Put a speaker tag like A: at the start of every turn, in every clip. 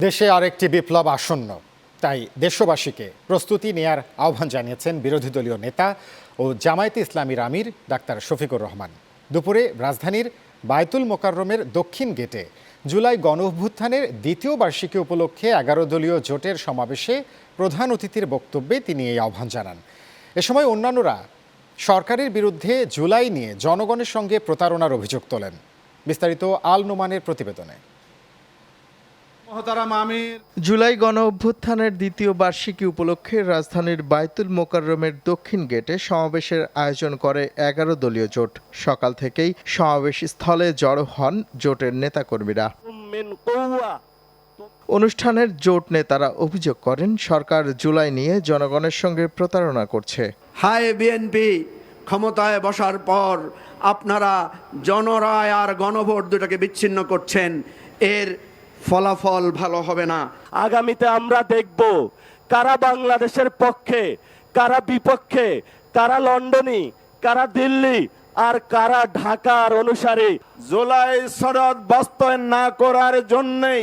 A: দেশে আরেকটি বিপ্লব আসন্ন, তাই দেশবাসীকে প্রস্তুতি নেয়ার আহ্বান জানিয়েছেন বিরোধী দলীয় নেতা ও জামায়াতে ইসলামীর আমির ডাক্তার শফিকুর রহমান। দুপুরে রাজধানীর বায়তুল মোকাররমের দক্ষিণ গেটে জুলাই গণঅভ্যুত্থানের দ্বিতীয় বার্ষিকী উপলক্ষে 11 দলীয় জোটের সমাবেশে প্রধান অতিথির বক্তব্যে তিনি এই আহ্বান জানান। এ সময় অন্যান্যরা সরকারের বিরুদ্ধে জুলাই নিয়ে জনগণের সঙ্গে প্রতারণার অভিযোগ তোলেন। বিস্তারিত আল নোমানের প্রতিবেদনে।
B: জুলাই গণঅভ্যুত্থানের দ্বিতীয় বার্ষিকী উপলক্ষে রাজধানীর বায়তুল মোকাররমের দক্ষিণ গেটে সমাবেশের আয়োজন করে 11 দলীয় জোট। সকাল থেকেই সমাবেশ স্থলে জড়ো হন জোটের নেতাকর্মীরা। অনুষ্ঠানের জোট নেতারা অভিযোগ করেন, সরকার জুলাই নিয়ে জনগণের সঙ্গে প্রতারণা করছে।
C: হায় বিএনপি, ক্ষমতায় বসার পর আপনারা জনরায় আর গণভোট দুটাকে বিচ্ছিন্ন করছেন, এর ফলাফল ভালো হবে না।
D: আগামীতে আমরা দেখব কারা বাংলাদেশের পক্ষে, কারা বিপক্ষে, কারা লন্ডনী, কারা দিল্লি আর কারা ঢাকার অনুসারী।
E: জুলাই সনদ বাস্তবায়ন না করার জন্যে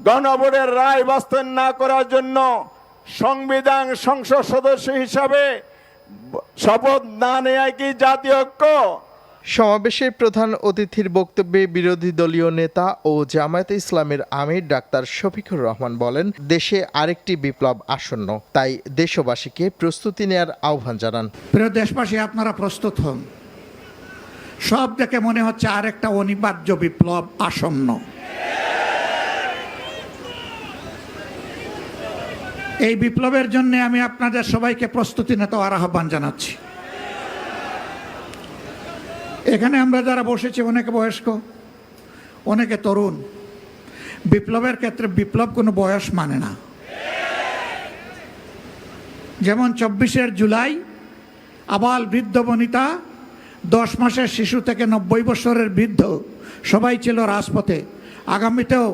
E: গণভোটের রায় বাস্তবায়ন না করার জন্য সংবিধান সংসদ সদস্য হিসাবে শপথ না নেয় কি জাতীয় ঐক্য?
B: সমাবেশের প্রধান অতিথির বক্তব্যে বিরোধী দলীয় নেতা ও জামায়াতে ইসলামীর আমির ডাক্তার শফিকুর রহমান বলেন, দেশে আরেকটি বিপ্লব আসন্ন, তাই দেশবাসীকে প্রস্তুতি নেয়ার আহ্বান জানান।
F: প্রিয় দেশবাসী, আপনারা প্রস্তুত হন। সব দেখে মনে হচ্ছে আরেকটা অনিবার্য বিপ্লব আসন্ন। এই বিপ্লবের জন্য আমি আপনাদের সবাইকে প্রস্তুতি নিতে আহ্বান জানাচ্ছি। এখানে আমরা যারা বসেছি অনেকে বয়স্ক, অনেকে তরুণ। বিপ্লবের ক্ষেত্রে বিপ্লব কোনো বয়স মানে না। যেমন 24 জুলাই আবাল বৃদ্ধ বনিতা, 10 মাসের শিশু থেকে 90 বছরের বৃদ্ধ সবাই ছিল রাজপথে। আগামীতেও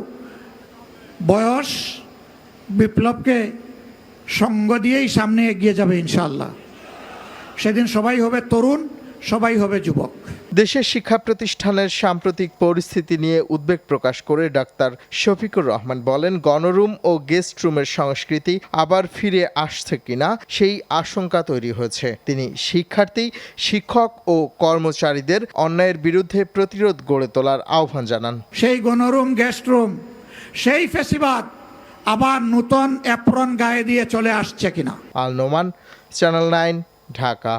F: বয়স বিপ্লবকে সঙ্গ দিয়েই সামনে এগিয়ে যাবে ইনশাআল্লাহ। সেদিন সবাই হবে তরুণ, সবাই হবে যুবক।
B: দেশের শিক্ষা প্রতিষ্ঠানের সাম্প্রতিক পরিস্থিতি নিয়ে উদ্বেগ প্রকাশ করে ডাক্তার শফিকুর রহমান বলেন, গণরুম ও গেস্ট রুমের সংস্কৃতি আবার ফিরে আসছে কিনা সেই আশঙ্কা তৈরি হয়েছে। তিনি শিক্ষার্থী, শিক্ষক ও কর্মচারীদের অন্যায়ের বিরুদ্ধে প্রতিরোধ গড়ে তোলার আহ্বান জানান।
F: সেই গণরুম, গেস্ট রুম, সেই ফেসিবাদ আবার নতুন অ্যাপ্রন গায়ে দিয়ে চলে আসছে কিনা।
B: আল নোমান, চ্যানেল 9, ঢাকা।